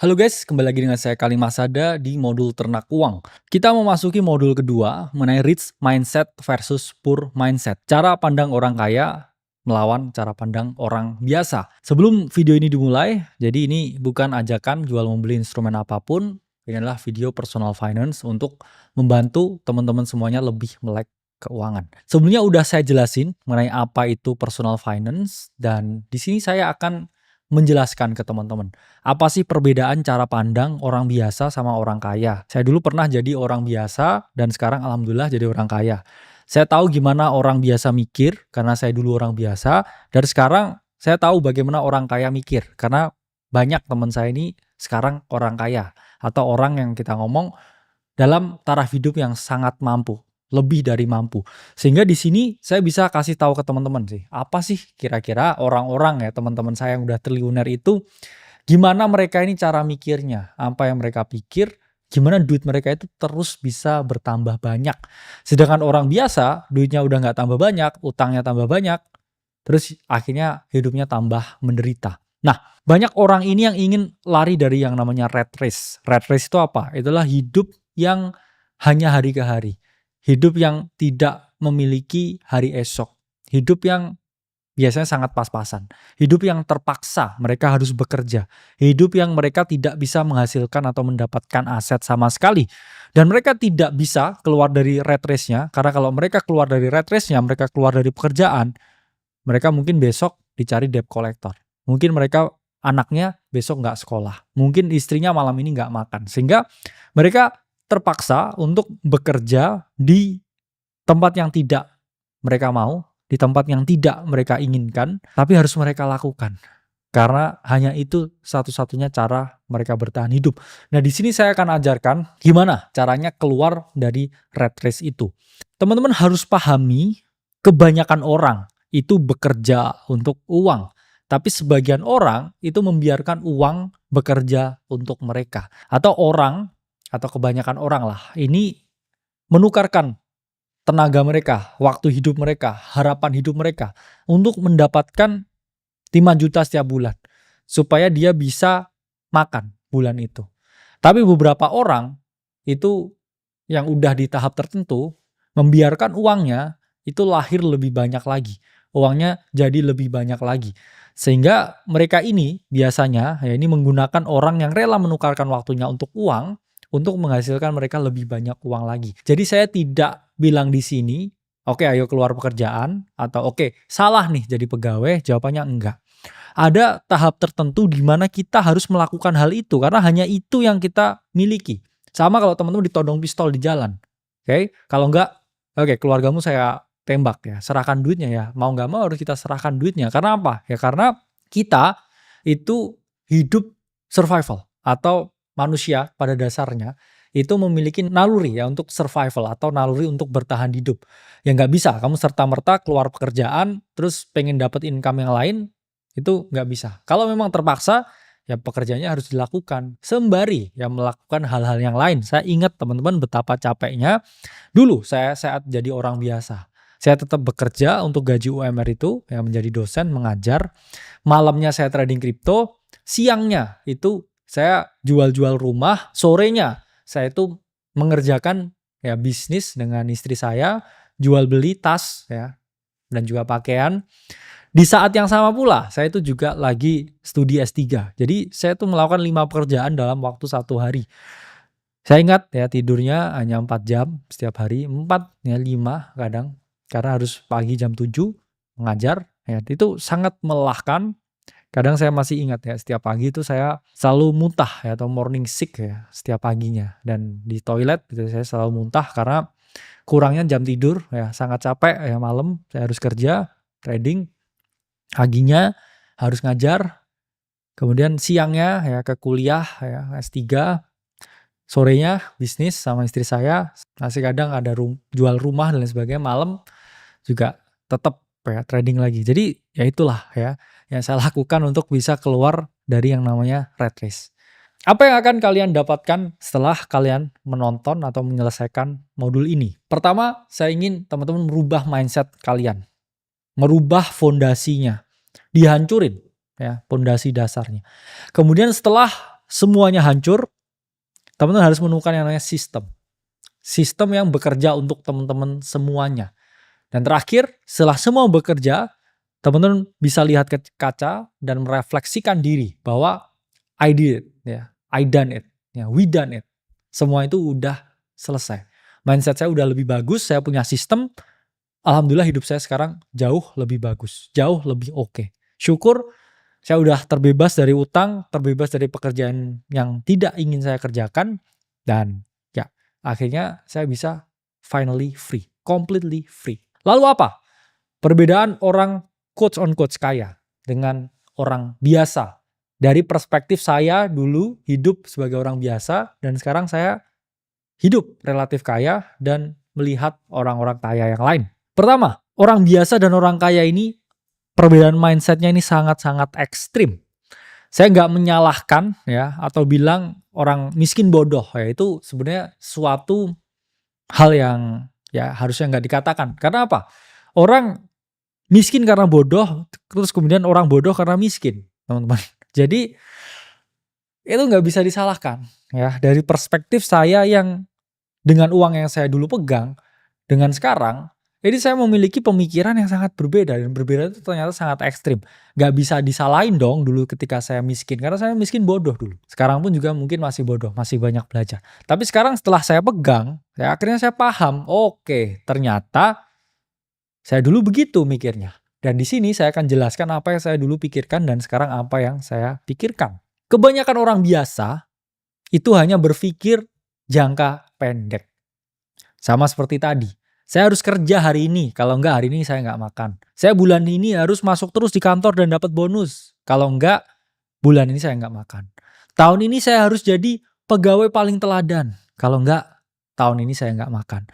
Halo guys, kembali lagi dengan saya Kali Masada di modul ternak uang. Kita memasuki modul kedua mengenai rich mindset versus poor mindset. Cara pandang orang kaya melawan cara pandang orang biasa. Sebelum video ini dimulai, jadi ini bukan ajakan jual membeli instrumen apapun. Ini adalah video personal finance untuk membantu teman-teman semuanya lebih melek keuangan. Sebelumnya udah saya jelasin mengenai apa itu personal finance dan di sini saya akan menjelaskan ke teman-teman. Apa sih perbedaan cara pandang orang biasa sama orang kaya? Saya dulu pernah jadi orang biasa dan sekarang alhamdulillah jadi orang kaya. Saya tahu gimana orang biasa mikir karena saya dulu orang biasa dan sekarang saya tahu bagaimana orang kaya mikir karena banyak teman saya ini sekarang orang kaya atau orang yang kita ngomong dalam taraf hidup yang sangat mampu, lebih dari mampu. Sehingga di sini saya bisa kasih tahu ke teman-teman sih, apa sih kira-kira orang-orang ya teman-teman saya yang udah triliuner itu gimana mereka ini cara mikirnya, apa yang mereka pikir, gimana duit mereka itu terus bisa bertambah banyak. Sedangkan orang biasa duitnya udah nggak tambah banyak, utangnya tambah banyak, terus akhirnya hidupnya tambah menderita. Nah, banyak orang ini yang ingin lari dari yang namanya rat race. Rat race itu apa? Itulah hidup yang hanya hari ke hari. Hidup yang tidak memiliki hari esok. Hidup yang biasanya sangat pas-pasan. Hidup yang terpaksa mereka harus bekerja. Hidup yang mereka tidak bisa menghasilkan atau mendapatkan aset sama sekali. Dan mereka tidak bisa keluar dari rat race-nya. Karena kalau mereka keluar dari rat race-nya, mereka keluar dari pekerjaan, mereka mungkin besok dicari debt collector. Mungkin mereka anaknya besok nggak sekolah. Mungkin istrinya malam ini nggak makan. Sehingga mereka terpaksa untuk bekerja di tempat yang tidak mereka mau, di tempat yang tidak mereka inginkan, tapi harus mereka lakukan. Karena hanya itu satu-satunya cara mereka bertahan hidup. Nah, di sini saya akan ajarkan gimana caranya keluar dari rat race itu. Teman-teman harus pahami kebanyakan orang itu bekerja untuk uang. Tapi sebagian orang itu membiarkan uang bekerja untuk mereka. Atau orang, atau kebanyakan orang lah, ini menukarkan tenaga mereka, waktu hidup mereka, harapan hidup mereka untuk mendapatkan 5 juta setiap bulan. Supaya dia bisa makan bulan itu. Tapi beberapa orang itu yang udah di tahap tertentu membiarkan uangnya itu lahir lebih banyak lagi. Uangnya jadi lebih banyak lagi. Sehingga mereka ini biasanya ya ini menggunakan orang yang rela menukarkan waktunya untuk uang untuk menghasilkan mereka lebih banyak uang lagi. Jadi saya tidak bilang di sini, oke ayo keluar pekerjaan atau oke salah nih jadi pegawai, jawabannya enggak. Ada tahap tertentu di mana kita harus melakukan hal itu karena hanya itu yang kita miliki. Sama kalau teman-teman ditodong pistol di jalan. Oke, kalau enggak, oke keluargamu saya tembak ya, serahkan duitnya ya. Mau nggak mau harus kita serahkan duitnya. Karena apa? Ya karena kita itu hidup survival atau manusia pada dasarnya itu memiliki naluri ya untuk survival atau naluri untuk bertahan hidup. Ya nggak bisa kamu serta-merta keluar pekerjaan terus pengen dapat income yang lain itu nggak bisa. Kalau memang terpaksa ya pekerjaannya harus dilakukan sembari ya melakukan hal-hal yang lain. Saya ingat teman-teman betapa capeknya dulu saya saat jadi orang biasa. Saya tetap bekerja untuk gaji UMR itu ya menjadi dosen mengajar. Malamnya saya trading kripto, siangnya itu saya jual-jual rumah, sorenya saya itu mengerjakan ya bisnis dengan istri saya, jual beli tas ya dan juga pakaian. Di saat yang sama pula, saya itu juga lagi studi S3. Jadi saya tuh melakukan 5 pekerjaan dalam waktu 1 hari. Saya ingat ya tidurnya hanya 4 jam setiap hari, 4 ya 5 kadang. Karena harus pagi jam 7 mengajar. Ya, itu sangat melelahkan. Kadang saya masih ingat ya setiap pagi itu saya selalu muntah ya atau morning sick ya setiap paginya. Dan di toilet gitu saya selalu muntah karena kurangnya jam tidur ya sangat capek ya malam saya harus kerja, trading. Paginya harus ngajar, kemudian siangnya ya ke kuliah ya S3, sorenya bisnis sama istri saya, masih kadang ada jual rumah dan lain sebagainya, malam juga tetap ya trading lagi. Jadi ya itulah ya yang saya lakukan untuk bisa keluar dari yang namanya rat race. Apa yang akan kalian dapatkan setelah kalian menonton atau menyelesaikan modul ini? Pertama, saya ingin teman-teman merubah mindset kalian. Merubah fondasinya, dihancurin ya fondasi dasarnya. Kemudian setelah semuanya hancur, teman-teman harus menemukan yang namanya sistem. Sistem yang bekerja untuk teman-teman semuanya. Dan terakhir, setelah semua bekerja, teman-teman bisa lihat ke kaca dan merefleksikan diri bahwa I did it, ya, I done it, ya, we done it. Semua itu udah selesai. Mindset saya udah lebih bagus, saya punya sistem. Alhamdulillah hidup saya sekarang jauh lebih bagus, jauh lebih oke. Syukur saya udah terbebas dari utang, terbebas dari pekerjaan yang tidak ingin saya kerjakan, dan ya akhirnya saya bisa finally free, completely free. Lalu apa perbedaan orang quotes on quotes kaya dengan orang biasa? Dari perspektif saya dulu hidup sebagai orang biasa dan sekarang saya hidup relatif kaya dan melihat orang-orang kaya yang lain. Pertama, orang biasa dan orang kaya ini perbedaan mindsetnya ini sangat-sangat ekstrim. Saya nggak menyalahkan ya atau bilang orang miskin bodoh ya, itu sebenarnya suatu hal yang ya harusnya nggak dikatakan. Karena apa? Orang miskin karena bodoh, terus kemudian orang bodoh karena miskin, teman-teman. Jadi itu nggak bisa disalahkan ya. Dari perspektif saya yang dengan uang yang saya dulu pegang dengan sekarang, jadi saya memiliki pemikiran yang sangat berbeda dan berbeda itu ternyata sangat ekstrim. Gak bisa disalahin dong dulu ketika saya miskin, karena saya miskin bodoh dulu. Sekarang pun juga mungkin masih bodoh, masih banyak belajar. Tapi sekarang setelah saya pegang, ya akhirnya saya paham, oke, ternyata saya dulu begitu mikirnya. Dan di sini saya akan jelaskan apa yang saya dulu pikirkan dan sekarang apa yang saya pikirkan. Kebanyakan orang biasa itu hanya berpikir jangka pendek. Sama seperti tadi. Saya harus kerja hari ini, kalau enggak hari ini saya enggak makan. Saya bulan ini harus masuk terus di kantor dan dapat bonus. Kalau enggak, bulan ini saya enggak makan. Tahun ini saya harus jadi pegawai paling teladan. Kalau enggak, tahun ini saya enggak makan.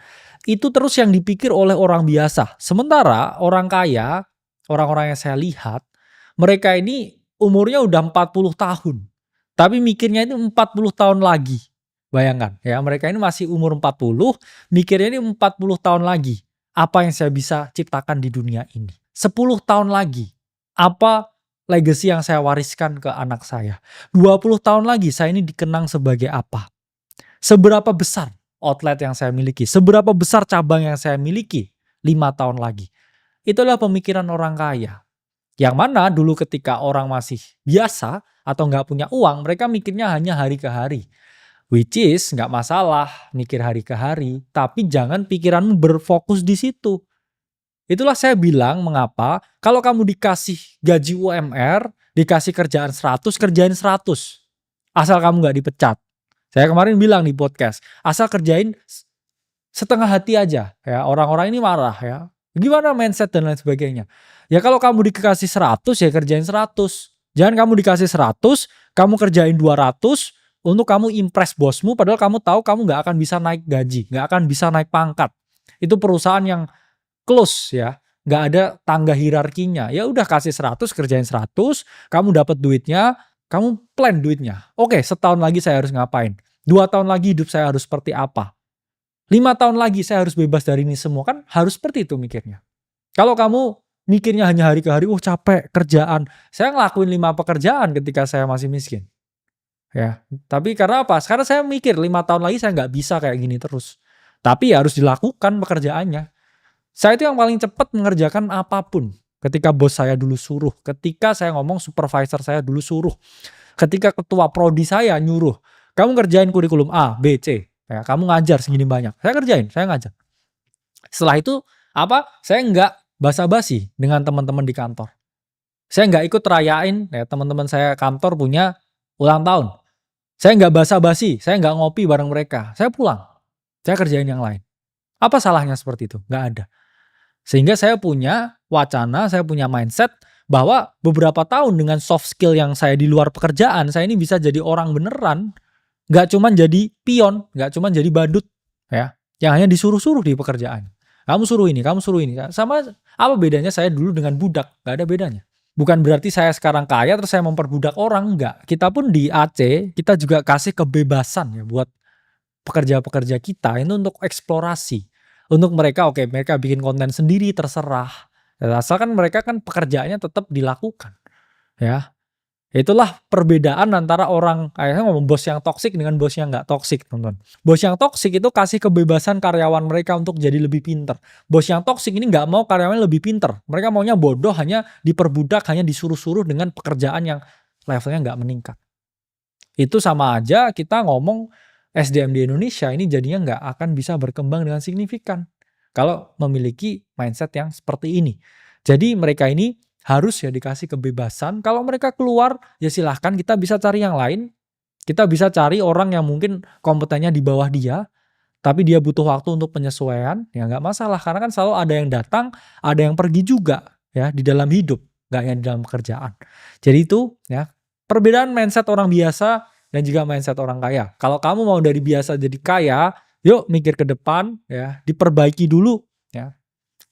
Itu terus yang dipikir oleh orang biasa. Sementara orang kaya, orang-orang yang saya lihat, mereka ini umurnya udah 40 tahun. Tapi mikirnya itu 40 tahun lagi. Bayangkan ya, mereka ini masih umur 40, mikirnya ini 40 tahun lagi. Apa yang saya bisa ciptakan di dunia ini? 10 tahun lagi. Apa legacy yang saya wariskan ke anak saya? 20 tahun lagi saya ini dikenang sebagai apa? Seberapa besar outlet yang saya miliki? Seberapa besar cabang yang saya miliki 5 tahun lagi? Itulah pemikiran orang kaya. Yang mana dulu ketika orang masih biasa atau nggak punya uang, mereka mikirnya hanya hari ke hari. Which is nggak masalah mikir hari ke hari, tapi jangan pikiranmu berfokus di situ. Itulah saya bilang mengapa kalau kamu dikasih gaji UMR, dikasih kerjaan 100, kerjain 100. Asal kamu nggak dipecat. Saya kemarin bilang di podcast, asal kerjain setengah hati aja. Ya, orang-orang ini marah ya. Gimana mindset dan lain sebagainya. Ya kalau kamu dikasih 100 ya kerjain 100. Jangan kamu dikasih 100, kamu kerjain 200, untuk kamu impress bosmu padahal kamu tahu kamu nggak akan bisa naik gaji, nggak akan bisa naik pangkat. Itu perusahaan yang close ya, nggak ada tangga hierarkinya. Ya udah kasih 100, kerjain 100, kamu dapat duitnya, kamu plan duitnya. Oke, setahun lagi saya harus ngapain? 2 tahun lagi hidup saya harus seperti apa? 5 tahun lagi saya harus bebas dari ini semua, kan harus seperti itu mikirnya. Kalau kamu mikirnya hanya hari ke hari, capek kerjaan. Saya ngelakuin 5 pekerjaan ketika saya masih miskin. Ya, tapi karena apa? Sekarang saya mikir 5 tahun lagi saya nggak bisa kayak gini terus. Tapi ya harus dilakukan pekerjaannya. Saya itu yang paling cepat mengerjakan apapun. Ketika bos saya dulu suruh, ketika saya ngomong supervisor saya dulu suruh, ketika ketua prodi saya nyuruh, kamu ngerjain kurikulum A, B, C. Ya, kamu ngajar segini banyak. Saya kerjain, saya ngajar. Setelah itu apa? Saya nggak basa-basi dengan teman-teman di kantor. Saya nggak ikut rayain, ya teman-teman saya kantor punya ulang tahun. Saya nggak basa-basi, saya nggak ngopi bareng mereka. Saya pulang, saya kerjain yang lain. Apa salahnya seperti itu? Nggak ada. Sehingga saya punya wacana, saya punya mindset bahwa beberapa tahun dengan soft skill yang saya di luar pekerjaan, saya ini bisa jadi orang beneran. Nggak cuman jadi pion, nggak cuman jadi badut. Ya, yang hanya disuruh-suruh di pekerjaan. Kamu suruh ini, kamu suruh ini. Sama apa bedanya saya dulu dengan budak? Nggak ada bedanya. Bukan berarti saya sekarang kaya terus saya memperbudak orang, enggak. Kita pun di AC, kita juga kasih kebebasan ya buat pekerja-pekerja kita itu untuk eksplorasi. Untuk mereka, oke, mereka bikin konten sendiri terserah. Asalkan mereka kan pekerjaannya tetap dilakukan. Ya. Itulah perbedaan antara orang kayaknya ngomong bos yang toksik dengan bos yang nggak toksik, teman-teman. Bos yang toksik itu kasih kebebasan karyawan mereka untuk jadi lebih pinter. Bos yang toksik ini nggak mau karyawannya lebih pinter. Mereka maunya bodoh, hanya diperbudak, hanya disuruh-suruh dengan pekerjaan yang levelnya nggak meningkat. Itu sama aja kita ngomong SDM di Indonesia ini jadinya nggak akan bisa berkembang dengan signifikan kalau memiliki mindset yang seperti ini. Jadi mereka ini harus ya dikasih kebebasan. Kalau mereka keluar, ya silahkan kita bisa cari yang lain. Kita bisa cari orang yang mungkin kompetennya di bawah dia, tapi dia butuh waktu untuk penyesuaian, ya nggak masalah. Karena kan selalu ada yang datang, ada yang pergi juga ya di dalam hidup, nggak hanya di dalam pekerjaan. Jadi itu ya perbedaan mindset orang biasa dan juga mindset orang kaya. Kalau kamu mau dari biasa jadi kaya, yuk mikir ke depan ya, diperbaiki dulu ya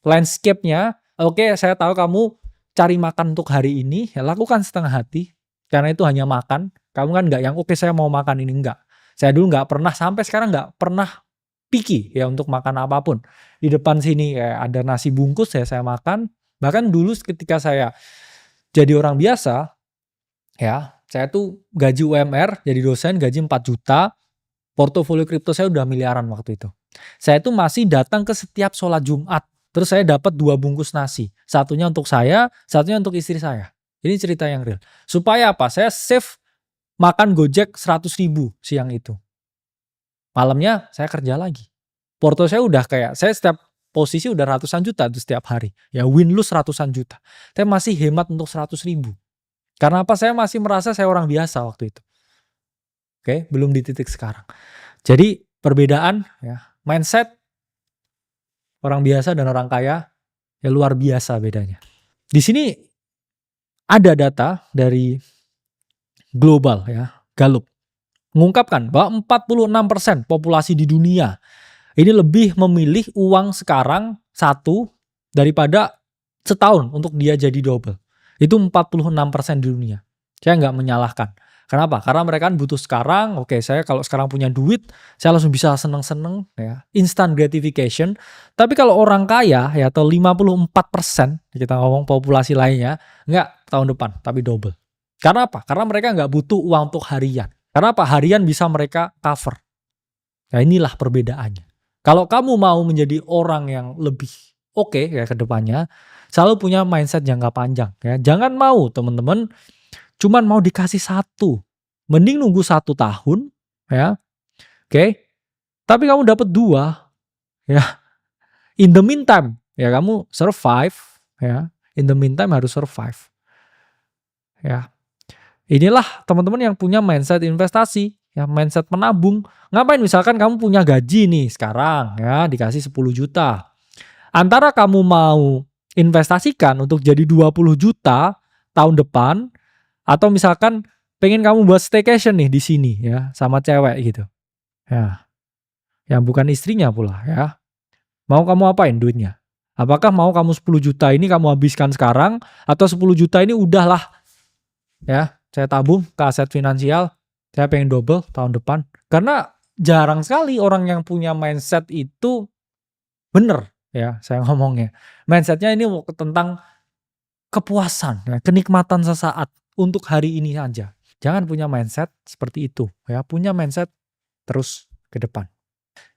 landscape-nya. Oke, saya tahu kamu cari makan untuk hari ini, ya lakukan setengah hati. Karena itu hanya makan. Kamu kan nggak yang oke saya mau makan ini, enggak. Saya dulu nggak pernah, sampai sekarang nggak pernah picky ya untuk makan apapun. Di depan sini kayak ada nasi bungkus ya saya makan. Bahkan dulu ketika saya jadi orang biasa, ya saya tuh gaji UMR, jadi dosen gaji 4 juta. Portofolio kripto saya udah miliaran waktu itu. Saya tuh masih datang ke setiap sholat Jumat. Terus saya dapat 2 bungkus nasi. Satunya untuk saya, satunya untuk istri saya. Ini cerita yang real. Supaya apa? Saya save makan Gojek 100.000 siang itu. Malamnya saya kerja lagi. Porto saya udah kayak, saya setiap posisi udah ratusan juta tuh setiap hari. Ya win-lose ratusan juta. Saya masih hemat untuk 100.000. Karena apa? Saya masih merasa saya orang biasa waktu itu. Oke, belum di titik sekarang. Jadi perbedaan ya, mindset orang biasa dan orang kaya ya luar biasa bedanya. Di sini ada data dari global ya, Gallup mengungkapkan bahwa 46% populasi di dunia ini lebih memilih uang sekarang satu daripada setahun untuk dia jadi double. Itu 46% di dunia. Saya nggak menyalahkan. Kenapa? Karena mereka kan butuh sekarang. Oke, saya kalau sekarang punya duit, saya langsung bisa seneng-seneng ya, instant gratification. Tapi kalau orang kaya ya atau 54% kita ngomong populasi lainnya, nggak tahun depan, tapi double. Karena apa? Karena mereka nggak butuh uang untuk harian. Karena apa? Harian bisa mereka cover. Nah inilah perbedaannya. Kalau kamu mau menjadi orang yang lebih oke ya ke depannya, selalu punya mindset jangka panjang ya. Jangan mau teman-teman cuman mau dikasih satu. Mending nunggu 1 tahun ya. Oke. Tapi kamu dapat 2 ya. In the meantime ya kamu survive ya. In the meantime harus survive. Ya. Inilah teman-teman yang punya mindset investasi, ya mindset menabung. Ngapain misalkan kamu punya gaji nih sekarang ya dikasih 10 juta. Antara kamu mau investasikan untuk jadi 20 juta tahun depan atau misalkan pengen kamu buat staycation nih di sini ya sama cewek gitu. Ya, yang bukan istrinya pula ya. Mau kamu apain duitnya? Apakah mau kamu 10 juta ini kamu habiskan sekarang atau 10 juta ini udahlah ya, saya tabung ke aset finansial, saya pengen double tahun depan. Karena jarang sekali orang yang punya mindset itu bener ya saya ngomongnya. Mindsetnya ini tentang kepuasan, ya, kenikmatan sesaat untuk hari ini aja. Jangan punya mindset seperti itu ya, punya mindset terus ke depan.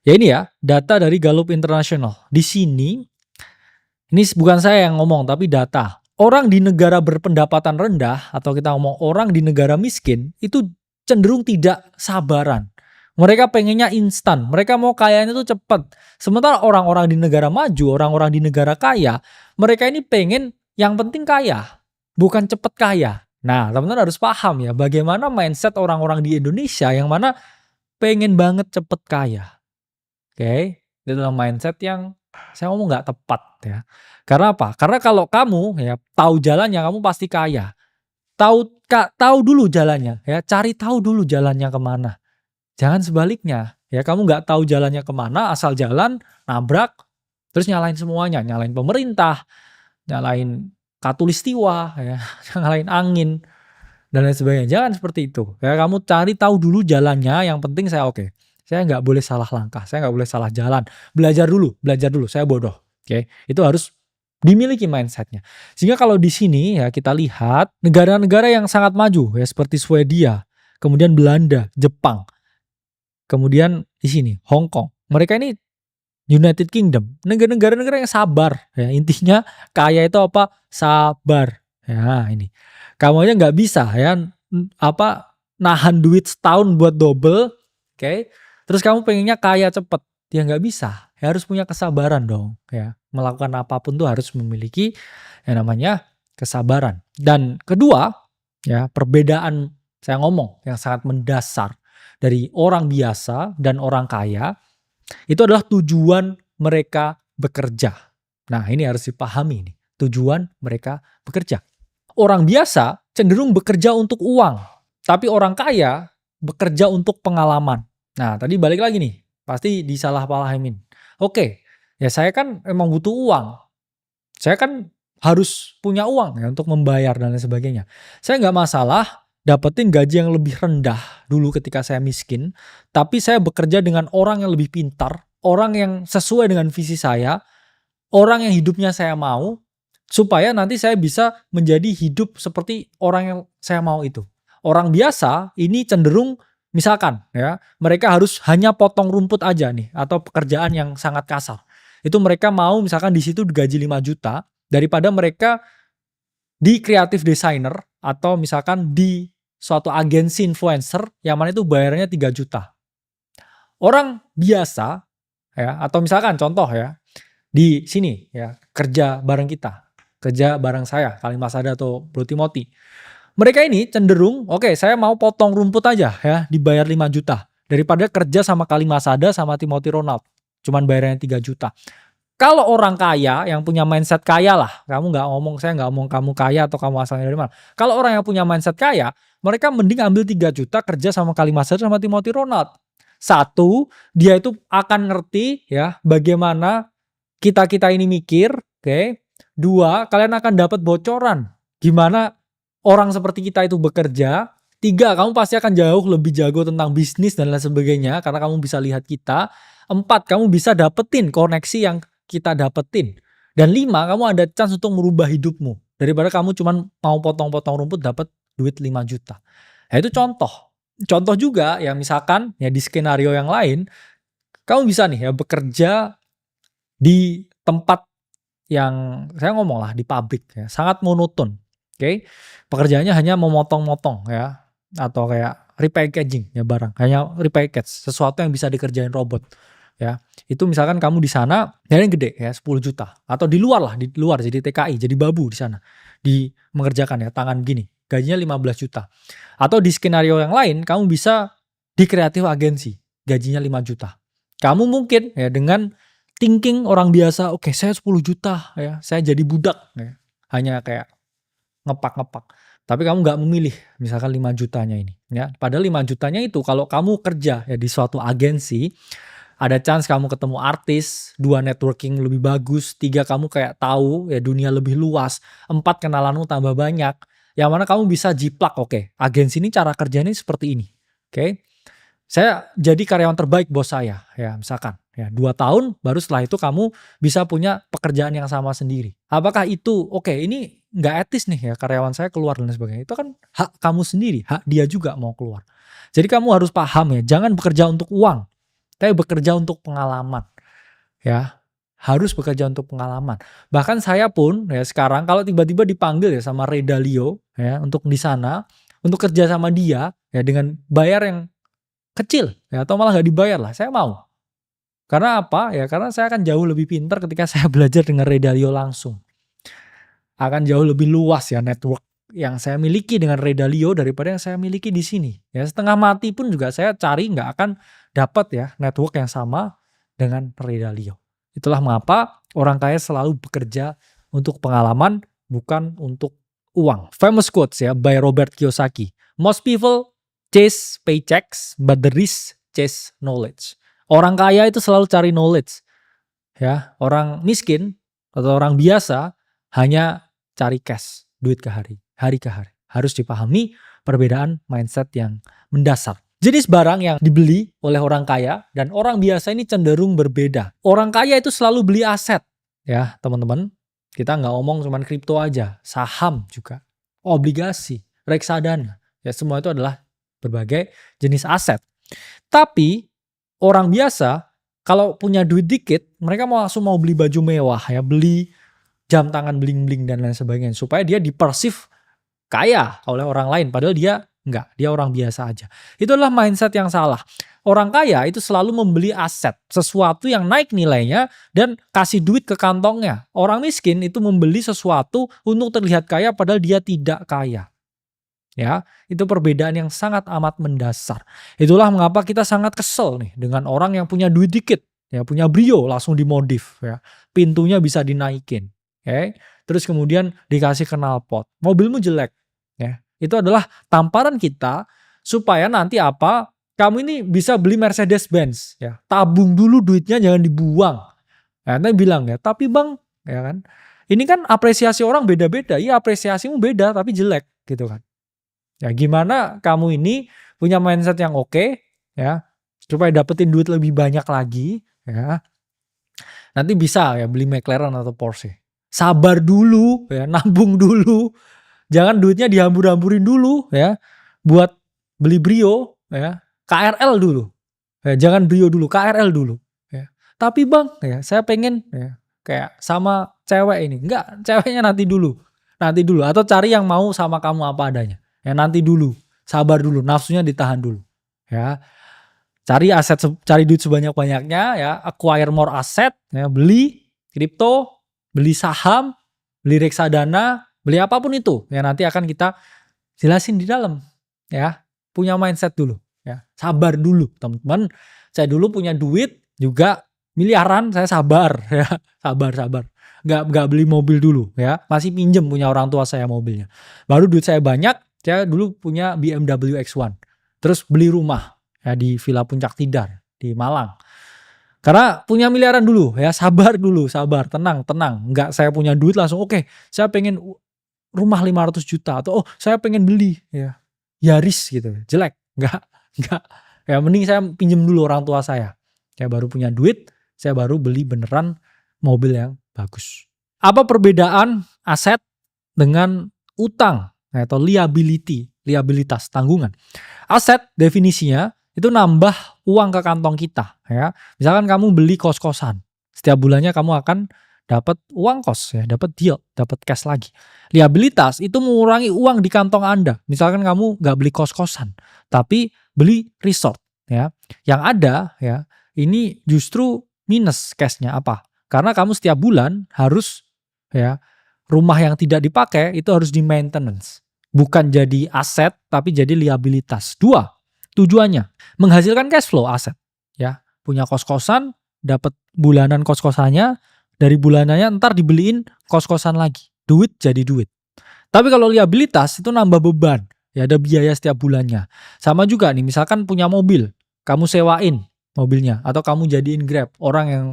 Ya ini ya, data dari Gallup International. Di sini, ini bukan saya yang ngomong tapi data. Orang di negara berpendapatan rendah atau kita ngomong orang di negara miskin itu cenderung tidak sabaran. Mereka pengennya instan, mereka mau kayanya itu cepat. Sementara orang-orang di negara maju, orang-orang di negara kaya, mereka ini pengen yang penting kaya, bukan cepat kaya. Nah, teman-teman harus paham ya bagaimana mindset orang-orang di Indonesia yang mana pengen banget cepet kaya. Oke, itu dalam mindset yang saya ngomong nggak tepat ya. Karena apa? Karena kalau kamu ya tahu jalannya kamu pasti kaya. Tahu dulu jalannya ya, cari tahu dulu jalannya kemana. Jangan sebaliknya ya, kamu nggak tahu jalannya kemana, asal jalan nabrak, terus nyalain semuanya, nyalain pemerintah, nyalain katulistiwa ya, nyalain angin dan lain sebagainya. Jangan seperti itu ya, kamu cari tahu dulu jalannya. Yang penting saya oke. Saya nggak boleh salah langkah, saya nggak boleh salah jalan. Belajar dulu, saya bodoh. Oke, itu harus dimiliki mindsetnya. Sehingga kalau di sini ya kita lihat negara-negara yang sangat maju ya seperti Swedia, kemudian Belanda, Jepang, kemudian di sini Hong Kong. Mereka ini United Kingdom, negara-negara yang sabar ya. Intinya kaya itu apa? Sabar. Ya, ini. Kamu aja nggak bisa ya nahan duit setahun buat double, oke? Terus kamu pengennya kaya cepet, ya nggak bisa. Ya harus punya kesabaran dong, ya. Melakukan apapun tuh harus memiliki yang namanya kesabaran. Dan kedua, ya perbedaan saya ngomong yang sangat mendasar dari orang biasa dan orang kaya itu adalah tujuan mereka bekerja. Nah, ini harus dipahami nih, tujuan mereka bekerja. Orang biasa cenderung bekerja untuk uang, tapi orang kaya bekerja untuk pengalaman. Nah, tadi balik lagi nih, pasti disalah-pahamin. Oke, ya saya kan emang butuh uang. Saya kan harus punya uang ya untuk membayar dan lain sebagainya. Saya nggak masalah dapetin gaji yang lebih rendah dulu ketika saya miskin, tapi saya bekerja dengan orang yang lebih pintar, orang yang sesuai dengan visi saya, orang yang hidupnya saya mau, supaya nanti saya bisa menjadi hidup seperti orang yang saya mau itu. Orang biasa ini cenderung misalkan ya, mereka harus hanya potong rumput aja nih atau pekerjaan yang sangat kasar. Itu mereka mau misalkan di situ digaji 5 juta daripada mereka di creative designer atau misalkan di suatu agensi influencer yang mana itu bayarnya 3 juta. Orang biasa ya atau misalkan contoh ya di sini ya kerja bareng kita, kerja bareng saya Kalimasada atau Bro Timothy. Mereka ini cenderung oke, saya mau potong rumput aja ya dibayar 5 juta daripada kerja sama Kalimasada sama Timothy Ronald cuman bayarnya 3 juta. Kalau orang kaya yang punya mindset kaya lah, saya nggak ngomong kamu kaya atau kamu asalnya dari mana. Kalau orang yang punya mindset kaya, mereka mending ambil 3 juta kerja sama Kalimasada sama Timothy Ronald. Satu, dia itu akan ngerti ya bagaimana kita ini mikir, oke. Dua, kalian akan dapat bocoran gimana orang seperti kita itu bekerja. Tiga, kamu pasti akan jauh lebih jago tentang bisnis dan lain sebagainya karena kamu bisa lihat kita. Empat, kamu bisa dapetin koneksi yang kita dapetin. Dan 5, kamu ada chance untuk merubah hidupmu. Daripada kamu cuman mau potong-potong rumput dapat duit 5 juta. Nah, itu contoh. Contoh juga ya misalkan ya di skenario yang lain, kamu bisa nih ya bekerja di tempat yang saya ngomong lah di pabrik ya, sangat monoton. Oke. Pekerjaannya hanya memotong-motong ya atau kayak repackaging ya barang, hanya repackage sesuatu yang bisa dikerjain robot. Ya, itu misalkan kamu di sana yang gede ya 10 juta atau di luar jadi TKI, jadi babu di sana. Mengerjakan ya tangan gini, gajinya 15 juta. Atau di skenario yang lain kamu bisa di kreatif agensi, gajinya 5 juta. Kamu mungkin ya dengan thinking orang biasa, oke, saya 10 juta ya, saya jadi budak ya. Hanya kayak ngepak-ngepak. Tapi kamu nggak memilih misalkan 5 jutanya ini ya. Padahal 5 jutanya itu kalau kamu kerja ya di suatu agensi, ada chance kamu ketemu artis, 2 networking lebih bagus, 3 kamu kayak tahu ya dunia lebih luas, 4 kenalanmu tambah banyak. Yang mana kamu bisa jiplak, oke, agensi ini cara kerjanya seperti ini. Oke. Saya jadi karyawan terbaik bos saya ya misalkan ya 2 tahun baru setelah itu kamu bisa punya pekerjaan yang sama sendiri. Apakah itu oke, ini nggak etis nih ya karyawan saya keluar dan sebagainya. Itu kan hak kamu sendiri, hak dia juga mau keluar. Jadi kamu harus paham ya, jangan bekerja untuk uang. Tapi bekerja untuk pengalaman, ya harus bekerja untuk pengalaman. Bahkan saya pun ya sekarang kalau tiba-tiba dipanggil ya sama Ray Dalio ya untuk di sana, untuk kerja sama dia ya dengan bayar yang kecil ya atau malah nggak dibayar lah, saya mau. Karena apa? Ya karena saya akan jauh lebih pintar ketika saya belajar dengan Ray Dalio langsung. Akan jauh lebih luas ya network yang saya miliki dengan Ray Dalio daripada yang saya miliki di sini. Ya setengah mati pun juga saya cari nggak akan dapat ya network yang sama dengan Ray Dalio. Itulah mengapa orang kaya selalu bekerja untuk pengalaman bukan untuk uang. Famous quotes ya by Robert Kiyosaki. Most people chase paychecks but the rich chase knowledge. Orang kaya itu selalu cari knowledge. Ya, orang miskin atau orang biasa hanya cari cash, duit ke hari ke hari. Harus dipahami perbedaan mindset yang mendasar. Jenis barang yang dibeli oleh orang kaya dan orang biasa ini cenderung berbeda. Orang kaya itu selalu beli aset, ya teman-teman. Kita nggak ngomong cuman kripto aja, saham juga, obligasi, reksadana, ya semua itu adalah berbagai jenis aset. Tapi orang biasa kalau punya duit dikit, mereka mau beli baju mewah ya, beli jam tangan bling-bling dan lain sebagainya supaya dia dipersif kaya oleh orang lain padahal dia enggak, dia orang biasa aja. Itu adalah mindset yang salah. Orang kaya itu selalu membeli aset, sesuatu yang naik nilainya dan kasih duit ke kantongnya. Orang miskin itu membeli sesuatu untuk terlihat kaya padahal dia tidak kaya. Ya, itu perbedaan yang sangat amat mendasar. Itulah mengapa kita sangat kesel nih dengan orang yang punya duit dikit, ya punya Brio langsung dimodif ya. Pintunya bisa dinaikin. Oke. Terus kemudian dikasih knalpot. Mobilmu jelek, ya. Itu adalah tamparan kita supaya nanti apa? Kamu ini bisa beli Mercedes-Benz ya. Tabung dulu duitnya jangan dibuang. Ya, nanti bilang ya, tapi Bang, ya kan? Ini kan apresiasi orang beda-beda. Iya, apresiasimu beda tapi jelek gitu kan. Ya gimana kamu ini punya mindset yang oke, ya supaya dapetin duit lebih banyak lagi ya. Nanti bisa ya beli McLaren atau Porsche. Sabar dulu ya, nabung dulu. Jangan duitnya dihambur-hamburin dulu ya buat beli Brio ya, KRL dulu. Ya, jangan Brio dulu, KRL dulu ya. Tapi Bang, ya saya pengen ya kayak sama cewek ini. Enggak, ceweknya nanti dulu. Nanti dulu atau cari yang mau sama kamu apa adanya. Ya nanti dulu, sabar dulu, nafsunya ditahan dulu. Ya, cari duit sebanyak-banyaknya ya, acquire more asset, ya, beli kripto, beli saham, beli reksadana, beli apapun itu. Ya nanti akan kita jelasin di dalam. Ya, punya mindset dulu. Ya, sabar dulu, teman-teman. Saya dulu punya duit juga miliaran, saya sabar. Ya, sabar. Nggak beli mobil dulu. Ya, masih pinjem punya orang tua saya mobilnya. Baru duit saya banyak. Saya dulu punya BMW X1. Terus beli rumah ya di Villa Puncak Tidar di Malang. Karena punya miliaran dulu ya, sabar dulu, sabar, tenang. Enggak saya punya duit langsung oke, saya pengen rumah 500 juta atau saya pengen beli ya Yaris gitu. Jelek. Enggak. Ya mending saya pinjem dulu orang tua saya. Saya baru punya duit, saya baru beli beneran mobil yang bagus. Apa perbedaan aset dengan utang? Atau liabilitas, tanggungan. Aset definisinya itu nambah uang ke kantong kita ya. Misalkan kamu beli kos-kosan. Setiap bulannya kamu akan dapat uang kos ya, dapat yield, dapat cash lagi. Liabilitas itu mengurangi uang di kantong Anda. Misalkan kamu nggak beli kos-kosan, tapi beli resort ya. Yang ada ya, ini justru minus cashnya apa? Karena kamu setiap bulan harus ya rumah yang tidak dipakai itu harus di maintenance. Bukan jadi aset, tapi jadi liabilitas. 2, tujuannya menghasilkan cash flow aset. Ya, punya kos-kosan, dapat bulanan kos-kosannya, dari bulanannya ntar dibeliin kos-kosan lagi. Duit jadi duit. Tapi kalau liabilitas itu nambah beban. Ya ada biaya setiap bulannya. Sama juga nih, misalkan punya mobil, kamu sewain mobilnya atau kamu jadiin Grab, orang yang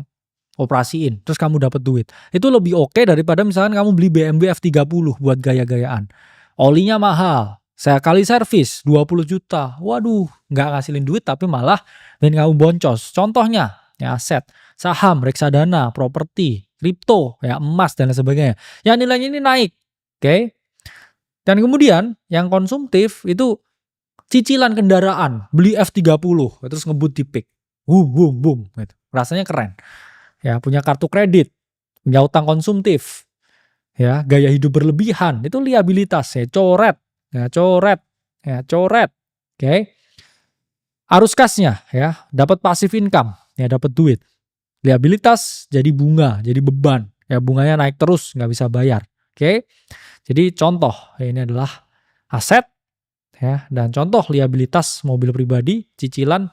operasiin, terus kamu dapat duit. Itu lebih oke daripada misalkan kamu beli BMW F30 buat gaya-gayaan. Olinya mahal, saya kali servis 20 juta. Waduh, nggak ngasilin duit tapi malah dan kamu boncos. Contohnya, ya aset, saham, reksadana, properti, kripto, ya emas dan lain sebagainya. Yang nilainya ini naik. Oke. Dan kemudian yang konsumtif itu cicilan kendaraan, beli F30 terus ngebut di pik. Boom gitu. Rasanya keren. Ya, punya kartu kredit, punya utang konsumtif, ya, gaya hidup berlebihan, itu liabilitas ya, coret. Oke. Arus kasnya ya, dapat passive income, ya dapat duit. Liabilitas jadi bunga, jadi beban. Ya bunganya naik terus, nggak bisa bayar. Oke. Jadi contoh, ya, ini adalah aset ya, dan contoh liabilitas mobil pribadi, cicilan,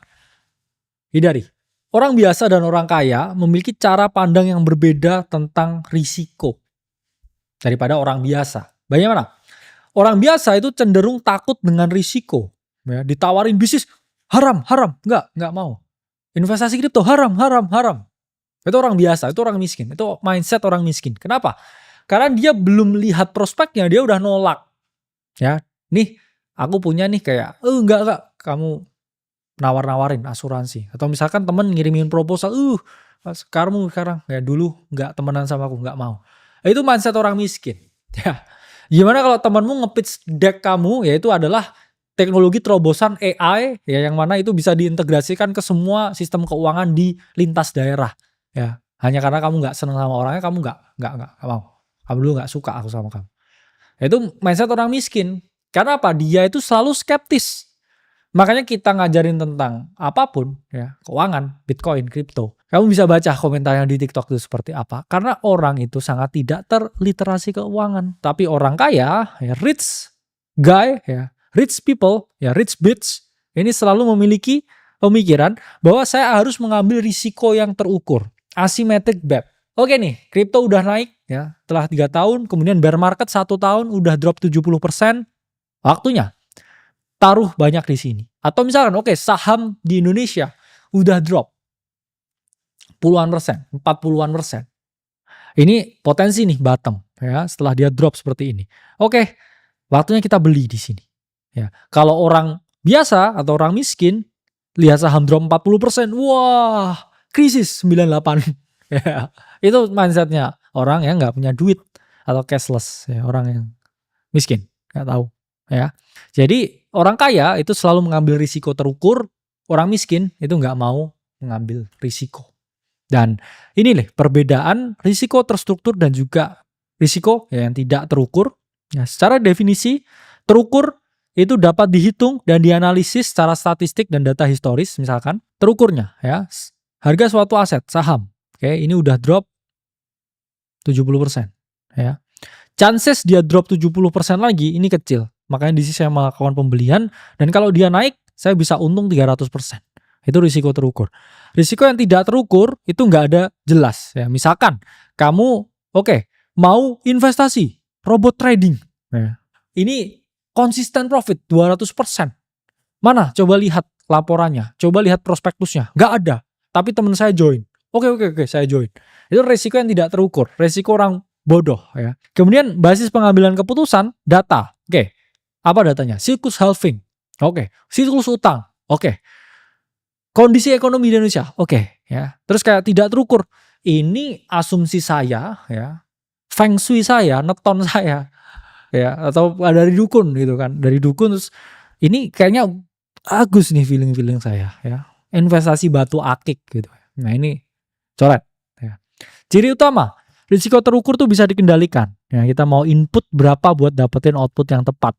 hindari. Orang biasa dan orang kaya memiliki cara pandang yang berbeda tentang risiko daripada orang biasa. Bagaimana? Orang biasa itu cenderung takut dengan risiko. Ya, ditawarin bisnis, haram, nggak mau. Investasi kripto, haram. Itu orang biasa, itu orang miskin. Itu mindset orang miskin. Kenapa? Karena dia belum lihat prospeknya, dia udah nolak. Ya, nih aku punya nih kayak, enggak, kamu nawar-nawarin asuransi. Atau misalkan temen ngirimin proposal, sekarang ya dulu nggak temenan sama aku, nggak mau. Itu mindset orang miskin. Ya. Gimana kalau temanmu nge-pitch deck kamu yaitu adalah teknologi terobosan AI ya yang mana itu bisa diintegrasikan ke semua sistem keuangan di lintas daerah. Ya. Hanya karena kamu nggak seneng sama orangnya, kamu nggak mau. Kamu dulu nggak suka aku sama kamu. Itu mindset orang miskin. Karena apa? Dia itu selalu skeptis. Makanya kita ngajarin tentang apapun ya, keuangan, Bitcoin, kripto. Kamu bisa baca komentarnya di TikTok itu seperti apa. Karena orang itu sangat tidak terliterasi keuangan. Tapi orang kaya, ya rich guy, ya rich people, ya rich bitch, ini selalu memiliki pemikiran bahwa saya harus mengambil risiko yang terukur. Asymmetric bet. Oke nih, kripto udah naik ya setelah 3 tahun, kemudian bear market 1 tahun udah drop 70%. Waktunya taruh banyak di sini. Atau misalkan oke, saham di Indonesia udah drop puluhan persen, 40-an persen. Ini potensi nih bottom ya setelah dia drop seperti ini. Oke, waktunya kita beli di sini. Ya, kalau orang biasa atau orang miskin lihat saham drop 40%, wah, krisis 98. Ya, itu mindsetnya orang yang nggak punya duit atau cashless ya, orang yang miskin, nggak tahu ya. Jadi orang kaya itu selalu mengambil risiko terukur, orang miskin itu nggak mau mengambil risiko. Dan ini nih perbedaan risiko terstruktur dan juga risiko yang tidak terukur. Ya, secara definisi terukur itu dapat dihitung dan dianalisis secara statistik dan data historis. Misalkan terukurnya ya harga suatu aset saham, oke, ini udah drop 70% ya. Chances dia drop 70% lagi ini kecil. Makanya di sini saya melakukan pembelian dan kalau dia naik saya bisa untung 300%. Itu risiko terukur. Risiko yang tidak terukur itu nggak ada jelas ya. Misalkan kamu mau investasi robot trading. Ya. Ini konsisten profit 200%. Mana? Coba lihat laporannya, coba lihat prospektusnya. Nggak ada. Tapi teman saya join. Oke, saya join. Itu risiko yang tidak terukur, risiko orang bodoh ya. Kemudian basis pengambilan keputusan data. Oke. Apa datanya? Siklus halving. Oke. Siklus utang. Oke. Kondisi ekonomi di Indonesia. Oke, ya. Terus kayak tidak terukur. Ini asumsi saya ya. Feng shui saya, neton saya. Ya, atau dari dukun gitu kan. Dari dukun terus ini kayaknya bagus nih feeling saya ya. Investasi batu akik gitu. Nah, ini coret ya. Ciri utama, risiko terukur tuh bisa dikendalikan. Ya, kita mau input berapa buat dapetin output yang tepat.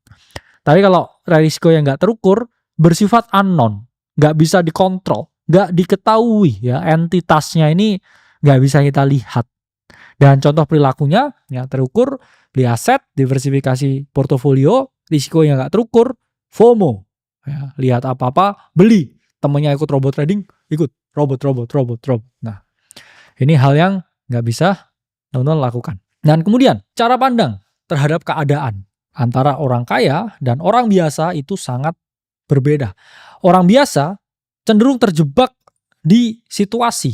Tapi kalau risiko yang nggak terukur bersifat unknown, nggak bisa dikontrol, nggak diketahui ya entitasnya ini nggak bisa kita lihat. Dan contoh perilakunya ya terukur, beli aset, diversifikasi portofolio, risiko yang nggak terukur, FOMO. Ya, lihat apa-apa, beli. Temennya ikut robot trading, ikut robot. Nah, ini hal yang nggak bisa teman-teman lakukan. Dan kemudian cara pandang terhadap keadaan antara orang kaya dan orang biasa itu sangat berbeda. Orang biasa cenderung terjebak di situasi.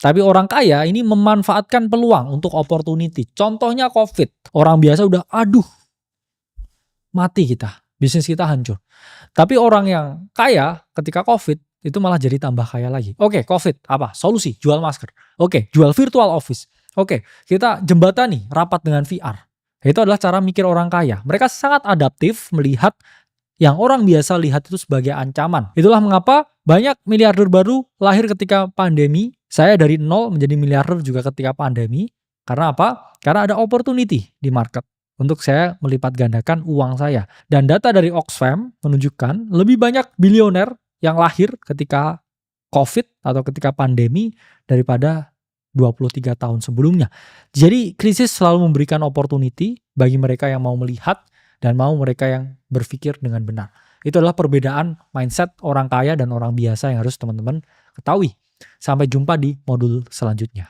Tapi orang kaya ini memanfaatkan peluang untuk opportunity. Contohnya COVID. Orang biasa udah mati kita. Bisnis kita hancur. Tapi orang yang kaya ketika COVID itu malah jadi tambah kaya lagi. Oke, COVID apa? Solusi, jual masker. Oke, jual virtual office. Oke, kita jembatani rapat dengan VR. Itu adalah cara mikir orang kaya. Mereka sangat adaptif melihat yang orang biasa lihat itu sebagai ancaman. Itulah mengapa banyak miliarder baru lahir ketika pandemi. Saya dari nol menjadi miliarder juga ketika pandemi. Karena apa? Karena ada opportunity di market untuk saya melipat gandakan uang saya. Dan data dari Oxfam menunjukkan lebih banyak bilioner yang lahir ketika COVID atau ketika pandemi daripada 23 tahun sebelumnya. Jadi krisis selalu memberikan opportunity bagi mereka yang mau melihat dan mau mereka yang berpikir dengan benar. Itu adalah perbedaan mindset orang kaya dan orang biasa yang harus teman-teman ketahui. Sampai jumpa di modul selanjutnya.